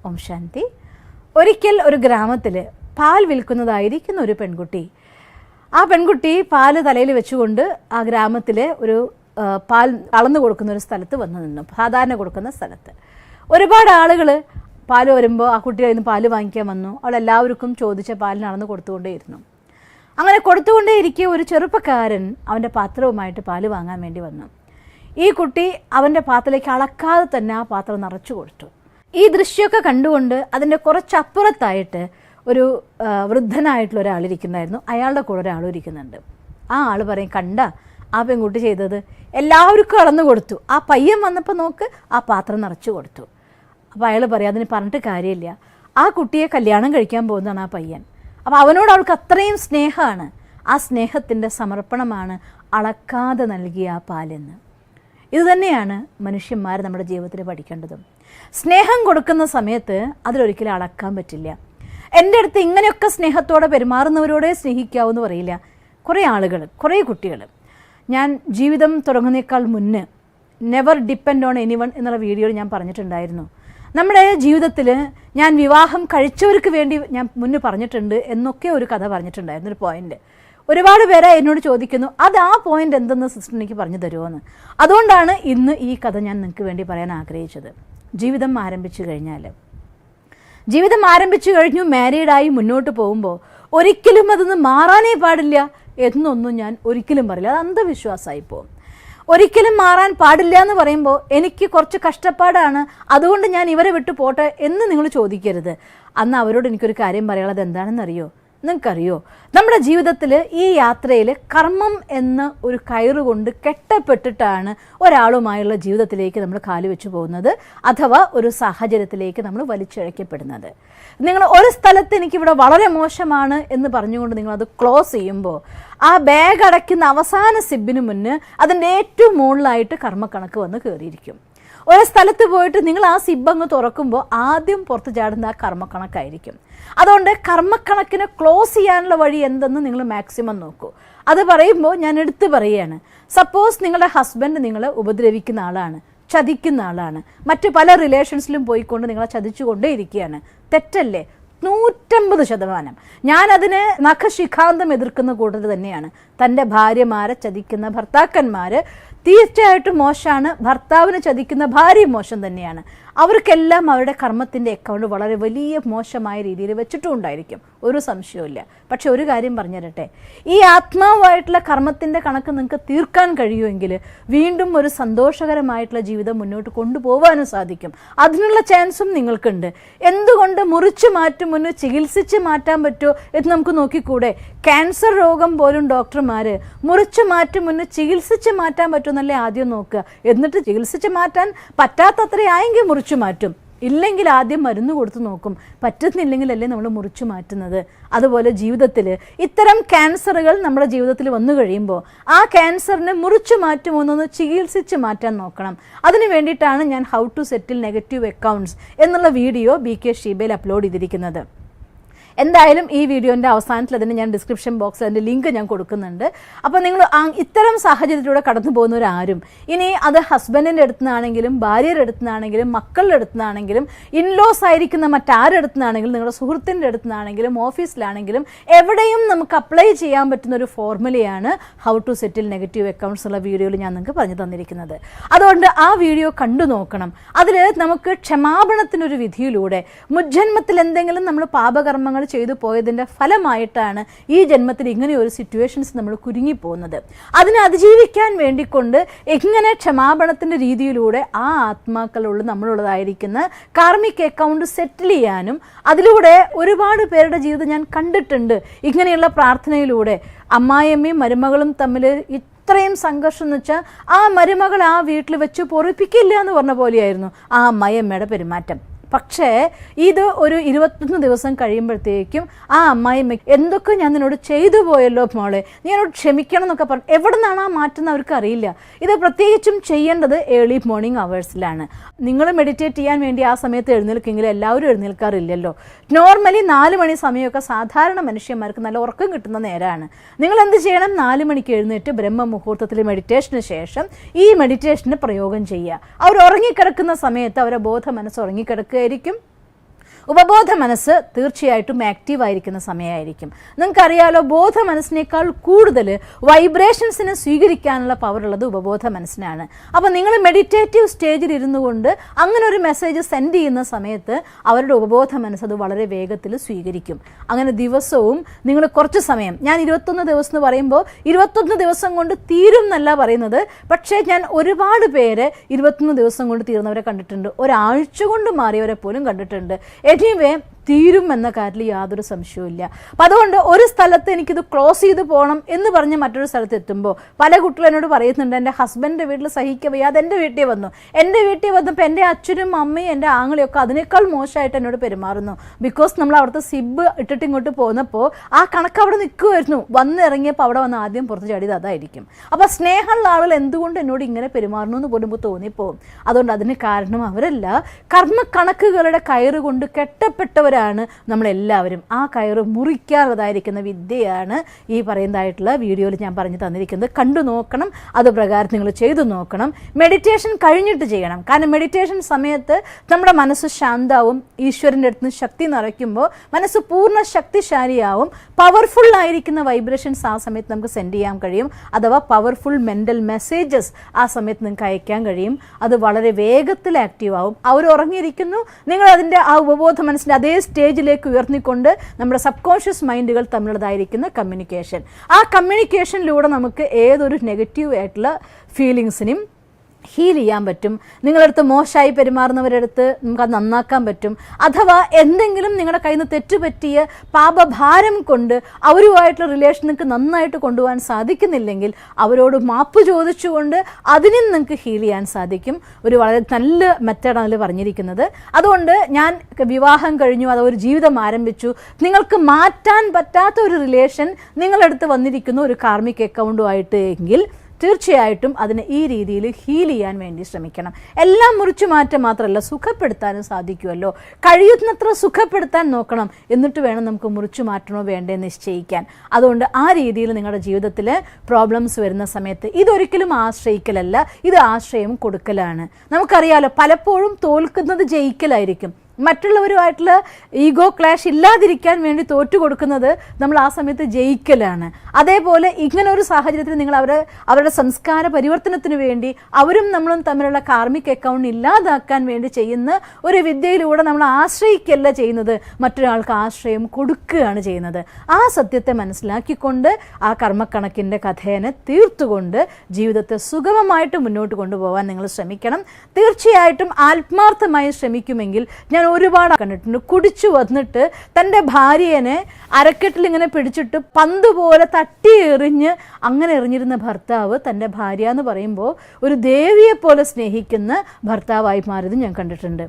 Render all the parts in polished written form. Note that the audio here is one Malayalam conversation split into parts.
ഓം ശാന്തി. ഒരിക്കൽ ഒരു ഗ്രാമത്തിൽ പാൽ വിൽക്കുന്നതായിരിക്കുന്ന ഒരു പെൺകുട്ടി, ആ പെൺകുട്ടി പാല് തലയിൽ വെച്ചുകൊണ്ട് ആ ഗ്രാമത്തിലെ ഒരു പാൽ അളന്നു കൊടുക്കുന്ന ഒരു സ്ഥലത്ത് വന്നു നിന്നു. സാധാരണ കൊടുക്കുന്ന സ്ഥലത്ത് ഒരുപാട് ആളുകൾ പാല് വരുമ്പോൾ ആ കുട്ടിയിൽ നിന്ന് പാല് വാങ്ങിക്കാൻ വന്നു. അവളെല്ലാവർക്കും ചോദിച്ച പാലിന് അളന്ന് കൊടുത്തുകൊണ്ടേയിരുന്നു. അങ്ങനെ കൊടുത്തുകൊണ്ടേയിരിക്കെ ഒരു ചെറുപ്പക്കാരൻ അവൻ്റെ പാത്രവുമായിട്ട് പാല് വാങ്ങാൻ വേണ്ടി വന്നു. ഈ കുട്ടി അവൻ്റെ പാത്രത്തിലേക്ക് അളക്കാതെ തന്നെ ആ പാത്രം നിറച്ചു കൊടുത്തു. ഈ ദൃശ്യമൊക്കെ കണ്ടുകൊണ്ട് അതിൻ്റെ കുറച്ചപ്പുറത്തായിട്ട് ഒരു വൃദ്ധനായിട്ടുള്ള ഒരാളിരിക്കുന്നായിരുന്നു. അയാളുടെ കൂടെ ഒരാളും ഇരിക്കുന്നുണ്ട്. ആ ആൾ പറയും, കണ്ട ആ പെൺകുട്ടി ചെയ്തത്, എല്ലാവർക്കും അളന്നു കൊടുത്തു, ആ പയ്യൻ വന്നപ്പോൾ നോക്ക് ആ പാത്രം നിറച്ചു കൊടുത്തു. അപ്പോൾ അയാൾ പറയും, അതിന് പറഞ്ഞിട്ട് കാര്യമില്ല, ആ കുട്ടിയെ കല്യാണം കഴിക്കാൻ പോകുന്നതാണ് ആ പയ്യൻ. അപ്പോൾ അവനോട് അവൾക്ക് അത്രയും സ്നേഹമാണ്. ആ സ്നേഹത്തിൻ്റെ സമർപ്പണമാണ് അളക്കാതെ നൽകിയ ആ പാലെന്ന്. ഇതുതന്നെയാണ് മനുഷ്യന്മാർ നമ്മുടെ ജീവിതത്തിൽ പഠിക്കേണ്ടതും. സ്നേഹം കൊടുക്കുന്ന സമയത്ത് അതിലൊരിക്കലും അളക്കാൻ പറ്റില്ല. എൻ്റെ അടുത്ത് ഇങ്ങനെയൊക്കെ സ്നേഹത്തോടെ പെരുമാറുന്നവരോടെ സ്നേഹിക്കാവെന്ന് പറയില്ല. കുറേ ആളുകൾ, കുറേ കുട്ടികൾ. ഞാൻ ജീവിതം തുടങ്ങുന്നേക്കാൾ മുന്നേ നെവർ ഡിപ്പെൻഡ് ഓൺ എനിവൺ എന്നുള്ള വീഡിയോയിൽ ഞാൻ പറഞ്ഞിട്ടുണ്ടായിരുന്നു. നമ്മുടെ ജീവിതത്തിൽ ഞാൻ വിവാഹം കഴിച്ചവർക്ക് വേണ്ടി ഞാൻ മുന്നേ പറഞ്ഞിട്ടുണ്ട് എന്നൊക്കെ ഒരു കഥ പറഞ്ഞിട്ടുണ്ടായിരുന്നു, ഒരു പോയിന്റ്. ഒരുപാട് പേരെ എന്നോട് ചോദിക്കുന്നു, അത് ആ പോയിന്റ് എന്തെന്ന് സിസ്റ്റർ എനിക്ക് പറഞ്ഞു തരുമോ എന്ന്. അതുകൊണ്ടാണ് ഇന്ന് ഈ കഥ ഞാൻ നിങ്ങൾക്ക് വേണ്ടി പറയാൻ ആഗ്രഹിച്ചത്. ജീവിതം ആരംഭിച്ചു കഴിഞ്ഞു, മാരീഡായി മുന്നോട്ട് പോകുമ്പോൾ ഒരിക്കലും അതൊന്ന് മാറാനേ പാടില്ല എന്നൊന്നും ഞാൻ ഒരിക്കലും പറയില്ല. അത് അന്ധവിശ്വാസമായി പോകും. ഒരിക്കലും മാറാൻ പാടില്ല എന്ന് പറയുമ്പോൾ എനിക്ക് കുറച്ച് കഷ്ടപ്പാടാണ്, അതുകൊണ്ട് ഞാൻ ഇവരെ വിട്ടു പോട്ടെ എന്ന് നിങ്ങൾ ചോദിക്കരുത്. അന്ന് അവരോട് എനിക്കൊരു കാര്യം പറയാനുള്ളത് എന്താണെന്നറിയോ? നിങ്ങൾക്കറിയോ, നമ്മുടെ ജീവിതത്തിൽ ഈ യാത്രയിൽ കർമ്മം എന്ന ഒരു കയറുകൊണ്ട് കെട്ടപ്പെട്ടിട്ടാണ് ഒരാളുമായുള്ള ജീവിതത്തിലേക്ക് നമ്മൾ കാലുവെച്ച് പോകുന്നത്, അഥവാ ഒരു സാഹചര്യത്തിലേക്ക് നമ്മൾ വലിച്ചിഴക്കപ്പെടുന്നത്. നിങ്ങൾ ഒരു സ്ഥലത്ത് എനിക്കിവിടെ വളരെ മോശമാണ് എന്ന് പറഞ്ഞുകൊണ്ട് നിങ്ങളത് ക്ലോസ് ചെയ്യുമ്പോൾ ആ ബാഗ് അടയ്ക്കുന്ന അവസാന സിബിന് മുന്നേ അതിൻ്റെ ഏറ്റവും മുകളിലായിട്ട് കർമ്മക്കണക്ക് വന്ന് കയറിയിരിക്കും. ഒരു സ്ഥലത്ത് പോയിട്ട് നിങ്ങൾ ആ സിബ് അങ്ങ് തുറക്കുമ്പോൾ ആദ്യം പുറത്ത് ചാടുന്ന ആ കർമ്മക്കണക്കായിരിക്കും. അതുകൊണ്ട് കർമ്മക്കണക്കിനെ ക്ലോസ് ചെയ്യാനുള്ള വഴി എന്തെന്ന് നിങ്ങൾ മാക്സിമം നോക്കൂ. അത് പറയുമ്പോൾ ഞാൻ എടുത്തു പറയുകയാണ്, സപ്പോസ് നിങ്ങളുടെ ഹസ്ബൻഡ് നിങ്ങളെ ഉപദ്രവിക്കുന്ന ആളാണ്, ചതിക്കുന്ന ആളാണ്, മറ്റു പല റിലേഷൻസിലും പോയിക്കൊണ്ട് നിങ്ങളെ ചതിച്ചുകൊണ്ടേ ഇരിക്കുകയാണ്. തെറ്റല്ലേ? 150%. ഞാനതിന് നഖശിഖാന്തം എതിർക്കുന്ന കൂട്ടത്തിൽ തന്നെയാണ്. തൻ്റെ ഭാര്യമാരെ ചതിക്കുന്ന ഭർത്താക്കന്മാർ തീർച്ചയായിട്ടും മോശമാണ്. ഭർത്താവിനെ ചതിക്കുന്ന ഭാര്യയും മോശം തന്നെയാണ്. അവർക്കെല്ലാം അവരുടെ കർമ്മത്തിൻ്റെ അക്കൗണ്ട് വളരെ വലിയ മോശമായ രീതിയിൽ വെച്ചിട്ടും ഉണ്ടായിരിക്കും, ഒരു സംശയവും. പക്ഷെ ഒരു കാര്യം പറഞ്ഞു തരട്ടെ, ഈ ആത്മാവായിട്ടുള്ള കർമ്മത്തിൻ്റെ കണക്ക് നിങ്ങൾക്ക് തീർക്കാൻ കഴിയുമെങ്കിൽ വീണ്ടും ഒരു സന്തോഷകരമായിട്ടുള്ള ജീവിതം മുന്നോട്ട് കൊണ്ടുപോകാനും സാധിക്കും. അതിനുള്ള ചാൻസും നിങ്ങൾക്കുണ്ട്. എന്തുകൊണ്ട് മുറിച്ച് മാറ്റും മുന്നേ ചികിത്സിച്ച് മാറ്റാൻ പറ്റുമോ എന്ന് നമുക്ക് നോക്കിക്കൂടെ? ക്യാൻസർ രോഗം പോലും ഡോക്ടർമാർ മുറിച്ച് മാറ്റും മുന്നേ ചികിത്സിച്ച് മാറ്റാൻ പറ്റുമെന്നല്ലേ ആദ്യം നോക്കുക. എന്നിട്ട് ചികിത്സിച്ച് മാറ്റാൻ പറ്റാത്തത്രയായെങ്കിൽ മുറിച്ചു മാറ്റും, ഇല്ലെങ്കിൽ ആദ്യം മരുന്ന് കൊടുത്ത് നോക്കും. പറ്റുന്നില്ലെങ്കിലല്ലേ നമ്മൾ മുറിച്ചു മാറ്റുന്നത്. അതുപോലെ ജീവിതത്തിൽ ഇത്തരം ക്യാൻസറുകൾ നമ്മുടെ ജീവിതത്തിൽ വന്നു കഴിയുമ്പോൾ ആ ക്യാൻസറിനെ മുറിച്ചു മാറ്റുമോ എന്നൊന്ന് ചികിത്സിച്ച് മാറ്റാൻ നോക്കണം. അതിന് വേണ്ടിയിട്ടാണ് ഞാൻ how to settle negative accounts എന്നുള്ള വീഡിയോ BK ഷീബയിൽ അപ്ലോഡ് ചെയ്തിരിക്കുന്നത്. എന്തായാലും ഈ വീഡിയോൻ്റെ അവസാനത്തിൽ അതിന് ഞാൻ ഡിസ്ക്രിപ്ഷൻ ബോക്സിൽ അതിൻ്റെ ലിങ്ക് ഞാൻ കൊടുക്കുന്നുണ്ട്. അപ്പോൾ നിങ്ങൾ ഇത്തരം സാഹചര്യത്തിലൂടെ കടന്നു പോകുന്നവരാരും, ഇനി അത് ഹസ്ബൻഡിൻ്റെ അടുത്തു നിന്നാണെങ്കിലും ഭാര്യയുടെ അടുത്തു നിന്നാണെങ്കിലും മക്കളുടെ അടുത്തു നിന്നാണെങ്കിലും ഇൻലോസ് ആയിരിക്കുന്ന മറ്റാരുടെ അടുത്തു നിന്നാണെങ്കിലും നിങ്ങളുടെ സുഹൃത്തിൻ്റെ അടുത്തു നിന്നാണെങ്കിലും ഓഫീസിലാണെങ്കിലും എവിടെയും നമുക്ക് അപ്ലൈ ചെയ്യാൻ പറ്റുന്ന ഒരു ഫോർമുലയാണ് how to settle negative accounts ഉള്ള വീഡിയോയിൽ ഞാൻ നിങ്ങൾക്ക് പറഞ്ഞു തന്നിരിക്കുന്നത്. അതുകൊണ്ട് ആ വീഡിയോ കണ്ടു നോക്കണം. അതിൽ നമുക്ക് ക്ഷമാപണത്തിനൊരു വിധിയിലൂടെ മുജ്ജന്മത്തിൽ എന്തെങ്കിലും നമ്മൾ പാപകർമ്മങ്ങൾ ചെയ്തു പോയതിൻ്റെ ഫലമായിട്ടാണ് ഈ ജന്മത്തിൽ ഇങ്ങനെ ഒരു സിറ്റുവേഷൻസ് നമ്മൾ കുരുങ്ങിപ്പോകുന്നത്. അതിനെ അതിജീവിക്കാൻ വേണ്ടിക്കൊണ്ട് എങ്ങനെ ക്ഷമാപണത്തിൻ്റെ രീതിയിലൂടെ ആ ആത്മാക്കളുള്ള നമ്മളുള്ളതായിരിക്കുന്ന കാർമിക് അക്കൗണ്ട് സെറ്റിൽ ചെയ്യാനും, അതിലൂടെ ഒരുപാട് പേരുടെ ജീവിതം ഞാൻ കണ്ടിട്ടുണ്ട്. ഇങ്ങനെയുള്ള പ്രാർത്ഥനയിലൂടെ അമ്മായിയമ്മയും മരുമകളും തമ്മിൽ ഇത്രയും സംഘർഷം എന്ന് വെച്ചാൽ ആ മരുമകൾ ആ വീട്ടിൽ വെച്ച് പൊറിപ്പിക്കില്ല എന്ന് പറഞ്ഞ പോലെയായിരുന്നു ആ അമ്മായിയമ്മയുടെ പെരുമാറ്റം. പക്ഷേ ഇത് ഒരു 21 ദിവസം കഴിയുമ്പോഴത്തേക്കും ആ അമ്മായിമ്മ എന്തൊക്കെ ഞാൻ നിന്നോട് ചെയ്തു പോയല്ലോ മോളെ, നീ എന്നോട് ക്ഷമിക്കണം എന്നൊക്കെ പറഞ്ഞു. എവിടെ നിന്നാണ് ആ മാറ്റുന്ന അവർക്ക് അറിയില്ല. ഇത് പ്രത്യേകിച്ചും ചെയ്യേണ്ടത് ഏർലി മോർണിംഗ് അവേഴ്സിലാണ്. നിങ്ങൾ മെഡിറ്റേറ്റ് ചെയ്യാൻ വേണ്ടി ആ സമയത്ത് എഴുന്നേൽക്കെങ്കിൽ എല്ലാവരും എഴുന്നേൽക്കാറില്ലല്ലോ. നോർമലി 4 മണി സമയമൊക്കെ സാധാരണ മനുഷ്യന്മാർക്ക് നല്ല ഉറക്കം കിട്ടുന്ന നേരമാണ്. നിങ്ങൾ എന്ത് ചെയ്യണം? 4 മണിക്ക് എഴുന്നേറ്റ് ബ്രഹ്മമുഹൂർത്തത്തിൽ മെഡിറ്റേഷന് ശേഷം ഈ മെഡിറ്റേഷന് പ്രയോഗം ചെയ്യുക. അവർ ഉറങ്ങിക്കിടക്കുന്ന സമയത്ത് അവരുടെ ബോധ മനസ്സ് ഉറങ്ങിക്കിടക്കുകയായിരിക്കും. ഉപബോധ മനസ്സ് തീർച്ചയായിട്ടും ആക്റ്റീവ് ആയിരിക്കുന്ന സമയമായിരിക്കും. നിങ്ങൾക്കറിയാലോ, ബോധ മനസ്സിനേക്കാൾ കൂടുതൽ വൈബ്രേഷൻസിനെ സ്വീകരിക്കാനുള്ള പവർ ഉള്ളത് ഉപബോധ മനസ്സിനാണ്. അപ്പോൾ നിങ്ങൾ മെഡിറ്റേറ്റീവ് സ്റ്റേജിൽ ഇരുന്നു കൊണ്ട് അങ്ങനെ ഒരു മെസ്സേജ് സെൻഡ് ചെയ്യുന്ന സമയത്ത് അവരുടെ ഉപബോധ മനസ്സ് അത് വളരെ വേഗത്തിൽ സ്വീകരിക്കും. അങ്ങനെ ദിവസവും നിങ്ങൾ കുറച്ച് സമയം, ഞാൻ 21 ദിവസം എന്ന് പറയുമ്പോൾ 21 ദിവസം കൊണ്ട് തീരും എന്നല്ല പറയുന്നത്, പക്ഷേ ഞാൻ ഒരുപാട് പേര് 21 ദിവസം കൊണ്ട് തീർന്നവരെ കണ്ടിട്ടുണ്ട്, ഒരാഴ്ച കൊണ്ട് മാറിയവരെ പോലും കണ്ടിട്ടുണ്ട്. എനിവേ തീരും എന്ന കാര്യത്തിൽ യാതൊരു സംശയവുമില്ല. അപ്പം അതുകൊണ്ട് ഒരു സ്ഥലത്ത് എനിക്കിത് ക്ലോസ് ചെയ്ത് പോകണം എന്ന് പറഞ്ഞ് മറ്റൊരു സ്ഥലത്ത് എത്തുമ്പോൾ പല കുട്ടികളും എന്നോട് പറയുന്നുണ്ട്, എൻ്റെ ഹസ്ബൻഡിൻ്റെ വീട്ടിൽ സഹിക്കുക വയ്യാതെ എൻ്റെ വീട്ടിൽ വന്നു. എൻ്റെ വീട്ടിൽ വന്നപ്പോൾ എൻ്റെ അച്ഛനും അമ്മയും എൻ്റെ ആങ്ങളെയൊക്കെ അതിനേക്കാൾ മോശമായിട്ട് എന്നോട് പെരുമാറുന്നു. ബിക്കോസ് നമ്മൾ അവിടുത്തെ സിബ് ഇട്ടിട്ട് ഇങ്ങോട്ട് പോന്നപ്പോൾ ആ കണക്ക് അവിടെ നിൽക്കുമായിരുന്നു. വന്നിറങ്ങിയപ്പോൾ അവിടെ വന്ന് ആദ്യം പുറത്ത് ചാടിയത് അതായിരിക്കും. അപ്പോൾ സ്നേഹമുള്ള ആളുകൾ എന്തുകൊണ്ട് എന്നോട് ഇങ്ങനെ പെരുമാറുന്നു എന്ന് പോലും തോന്നിപ്പോവും. അതുകൊണ്ട് അതിന് കാരണം അവരല്ല, കർമ്മക്കണക്കുകളുടെ കയറ് കൊണ്ട് കെട്ടപ്പെട്ടവരാണ് നമ്മളെല്ലാവരും. ആ കയറ് മുറിക്കാനുള്ളതായിരിക്കുന്ന വിദ്യയാണ് ഈ പറയുന്നതായിട്ടുള്ള വീഡിയോയിൽ ഞാൻ പറഞ്ഞു തന്നിരിക്കുന്നത്. കണ്ടു നോക്കണം, അത് പ്രകാരം നിങ്ങൾ ചെയ്തു നോക്കണം. മെഡിറ്റേഷൻ കഴിഞ്ഞിട്ട് ചെയ്യണം. കാരണം മെഡിറ്റേഷൻ സമയത്ത് നമ്മുടെ മനസ്സ് ശാന്തവും ഈശ്വരൻ്റെ അടുത്ത് നിന്ന് ശക്തി നിറയ്ക്കുമ്പോൾ മനസ്സ് പൂർണ്ണ ശക്തിശാലിയാവും. പവർഫുൾ ആയിരിക്കുന്ന വൈബ്രേഷൻസ് ആ സമയത്ത് നമുക്ക് സെൻഡ് ചെയ്യാൻ കഴിയും. അഥവാ പവർഫുൾ മെൻ്റൽ മെസ്സേജസ് ആ സമയത്ത് നിങ്ങൾക്ക് അയക്കാൻ കഴിയും. അത് വളരെ വേഗത്തിൽ ആക്റ്റീവ് ആവും. അവർ ഉറങ്ങിയിരിക്കുന്നു, നിങ്ങൾ അതിൻ്റെ ആ ഉപബോധ മനസ്സിൻ്റെ അതേ സ്റ്റേജിലേക്ക് ഉയർത്തിക്കൊണ്ട് നമ്മുടെ സബ് കോൺഷ്യസ് മൈൻഡുകൾ തമ്മിലുള്ളതായിരിക്കുന്ന കമ്മ്യൂണിക്കേഷൻ, ആ കമ്മ്യൂണിക്കേഷനിലൂടെ നമുക്ക് ഏതൊരു നെഗറ്റീവ് ആയിട്ടുള്ള ഫീലിങ്സിനും ഹീൽ ചെയ്യാൻ പറ്റും. നിങ്ങളടുത്ത് മോശമായി പെരുമാറുന്നവരടുത്ത് നമുക്കത് നന്നാക്കാൻ പറ്റും. അഥവാ എന്തെങ്കിലും നിങ്ങളുടെ കയ്യിൽ നിന്ന് തെറ്റുപറ്റിയ പാപഭാരം കൊണ്ട് അവരുമായിട്ടുള്ള റിലേഷൻ നിങ്ങൾക്ക് നന്നായിട്ട് കൊണ്ടുപോകാൻ സാധിക്കുന്നില്ലെങ്കിൽ അവരോട് മാപ്പ് ചോദിച്ചുകൊണ്ട് അതിനും നിങ്ങൾക്ക് ഹീൽ ചെയ്യാൻ സാധിക്കും. ഒരു വളരെ നല്ല മെത്തേഡാണ് അതിൽ പറഞ്ഞിരിക്കുന്നത്. അതുകൊണ്ട് ഞാൻ വിവാഹം കഴിഞ്ഞു, അത് ഒരു ജീവിതം ആരംഭിച്ചു, നിങ്ങൾക്ക് മാറ്റാൻ പറ്റാത്ത ഒരു റിലേഷൻ നിങ്ങളടുത്ത് വന്നിരിക്കുന്നു ഒരു കാർമിക് അക്കൗണ്ടുമായിട്ട് എങ്കിൽ തീർച്ചയായിട്ടും അതിനെ ഈ രീതിയിൽ ഹീൽ ചെയ്യാൻ വേണ്ടി ശ്രമിക്കണം. എല്ലാം മുറിച്ചു മാറ്റാൻ മാത്രമല്ല, സുഖപ്പെടുത്താനും സാധിക്കുമല്ലോ. കഴിയുന്നത്ര സുഖപ്പെടുത്താൻ നോക്കണം. എന്നിട്ട് വേണം നമുക്ക് മുറിച്ചു മാറ്റണോ വേണ്ടേ നിശ്ചയിക്കാൻ. അതുകൊണ്ട് ആ രീതിയിൽ നിങ്ങളുടെ ജീവിതത്തിൽ പ്രോബ്ലംസ് വരുന്ന സമയത്ത് ഇതൊരിക്കലും ആശ്രയിക്കലല്ല, ഇത് ആശ്രയം കൊടുക്കലാണ്. നമുക്കറിയാലോ, പലപ്പോഴും തോൽക്കുന്നത് ജയിക്കലായിരിക്കും. മറ്റുള്ളവരുമായിട്ടുള്ള ഈഗോ ക്ലാഷ് ഇല്ലാതിരിക്കാൻ വേണ്ടി തോറ്റു കൊടുക്കുന്നത് നമ്മൾ ആ സമയത്ത് ജയിക്കലാണ്. അതേപോലെ ഇങ്ങനെ ഒരു സാഹചര്യത്തിൽ നിങ്ങൾ അവരുടെ സംസ്കാര പരിവർത്തനത്തിന് വേണ്ടി അവരും നമ്മളും തമ്മിലുള്ള കാർമിക് അക്കൗണ്ട് ഇല്ലാതാക്കാൻ വേണ്ടി ചെയ്യുന്ന ഒരു വിദ്യയിലൂടെ നമ്മൾ ആശ്രയിക്കല്ല ചെയ്യുന്നത്, മറ്റൊരാൾക്ക് ആശ്രയം കൊടുക്കുകയാണ് ചെയ്യുന്നത്. ആ സത്യത്തെ മനസ്സിലാക്കിക്കൊണ്ട് ആ കർമ്മക്കണക്കിൻ്റെ കഥേനെ തീർത്തുകൊണ്ട് ജീവിതത്തെ സുഗമമായിട്ട് മുന്നോട്ട് കൊണ്ടുപോകാൻ നിങ്ങൾ ശ്രമിക്കണം. തീർച്ചയായിട്ടും ആത്മാർത്ഥമായി ശ്രമിക്കുമെങ്കിൽ ഞാൻ ഒരുപാട് കണ്ടിട്ടുണ്ട്. കുടിച്ചു വന്നിട്ട് തൻ്റെ ഭാര്യനെ അരക്കെട്ടിൽ ഇങ്ങനെ പിടിച്ചിട്ട് പന്ത് പോലെ തട്ടി എറിഞ്ഞ് അങ്ങനെ എറിഞ്ഞിരുന്ന ഭർത്താവ് തൻ്റെ ഭാര്യ എന്ന് പറയുമ്പോൾ ഒരു ദേവിയെ പോലെ സ്നേഹിക്കുന്ന ഭർത്താവായി മാറിയത് ഞാൻ കണ്ടിട്ടുണ്ട്.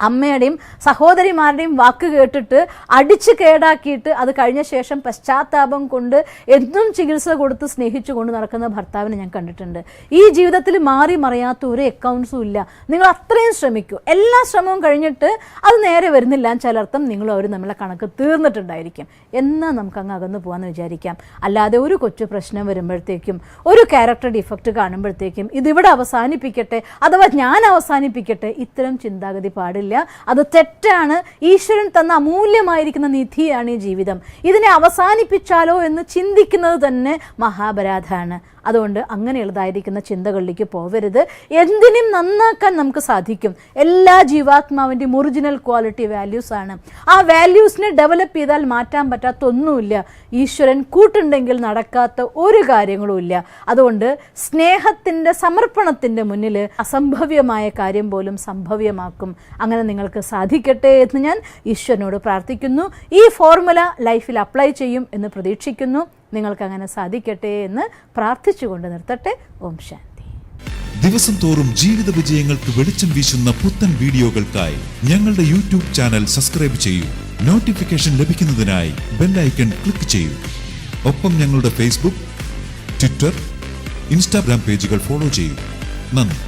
അമ്മയുടെയും സഹോദരിമാരുടെയും വാക്ക് കേട്ടിട്ട് അടിച്ച് കേടാക്കിയിട്ട് അത് കഴിഞ്ഞ ശേഷം പശ്ചാത്താപം കൊണ്ട് എന്നും ചികിത്സ കൊടുത്ത് സ്നേഹിച്ചു കൊണ്ട് നടക്കുന്ന ഭർത്താവിനെ ഞാൻ കണ്ടിട്ടുണ്ട്. ഈ ജീവിതത്തിൽ മാറി മറിയാത്ത ഒരു അക്കൗണ്ട്സും ഇല്ല. നിങ്ങൾ അത്രയും ശ്രമിക്കൂ. എല്ലാ ശ്രമവും കഴിഞ്ഞിട്ട് അത് നേരെ വരുന്നില്ല ചിലർത്ഥം നിങ്ങളും അവർ നമ്മളെ കണക്ക് തീർന്നിട്ടുണ്ടായിരിക്കും. എന്നാൽ നമുക്ക് അങ്ങ് അകന്നു പോകാമെന്ന് വിചാരിക്കാം. അല്ലാതെ ഒരു കൊച്ചു പ്രശ്നം വരുമ്പോഴത്തേക്കും, ഒരു ക്യാരക്ടർ ഡിഫക്റ്റ് കാണുമ്പോഴത്തേക്കും ഇതിവിടെ അവസാനിപ്പിക്കട്ടെ അഥവാ ഞാൻ അവസാനിപ്പിക്കട്ടെ, ഇത്തരം ചിന്താഗതി പാടില്ല. അത് തെറ്റാണ്. ഈശ്വരൻ തന്ന അമൂല്യമായിരിക്കുന്ന നിധിയാണ് ഈ ജീവിതം. ഇതിനെ അവസാനിപ്പിച്ചാലോ എന്ന് ചിന്തിക്കുന്നത് തന്നെ മഹാപരാധമാണ്. അതുകൊണ്ട് അങ്ങനെയുള്ളതായിരിക്കുന്ന ചിന്തകളിലേക്ക് പോവരുത്. എന്തിനും നന്നാക്കാൻ നമുക്ക് സാധിക്കും. എല്ലാ ജീവാത്മാവിൻ്റെയും ഒറിജിനൽ ക്വാളിറ്റി വാല്യൂസ് ആണ്. ആ വാല്യൂസിനെ ഡെവലപ്പ് ചെയ്താൽ മാറ്റാൻ പറ്റാത്ത ഒന്നുമില്ല. ഈശ്വരൻ കൂട്ടുണ്ടെങ്കിൽ നടക്കാത്ത ഒരു കാര്യങ്ങളും ഇല്ല. അതുകൊണ്ട് സ്നേഹത്തിൻ്റെ സമർപ്പണത്തിൻ്റെ മുന്നിൽ അസംഭവ്യമായ കാര്യം പോലും സംഭവ്യമാക്കും. അങ്ങനെ നിങ്ങൾക്ക് സാധിക്കട്ടെ എന്ന് ഞാൻ ഈശ്വരനോട് പ്രാർത്ഥിക്കുന്നു. ഈ ഫോർമുല ലൈഫിൽ അപ്ലൈ ചെയ്യും എന്ന് പ്രതീക്ഷിക്കുന്നു. നിങ്ങൾക്ക് അങ്ങനെ സാധിക്കട്ടെ എന്ന് പ്രാർത്ഥിച്ചുകൊണ്ട് നിർത്തട്ടെ. ഓം ശാന്തി. ദിവസം തോറും ജീവിത വിജയങ്ങൾക്ക് വെളിച്ചം വീശുന്ന പുത്തൻ വീഡിയോകൾക്കായി ഞങ്ങളുടെ യൂട്യൂബ് ചാനൽ സബ്സ്ക്രൈബ് ചെയ്യൂ. നോട്ടിഫിക്കേഷൻ ലഭിക്കുന്നതിനായി ബെൽ ഐക്കൺ ക്ലിക്ക് ചെയ്യൂ. ഒപ്പം ഞങ്ങളുടെ ഫേസ്ബുക്ക്, ട്വിറ്റർ, ഇൻസ്റ്റാഗ്രാം പേജുകൾ ഫോളോ ചെയ്യൂ. നന്ദി.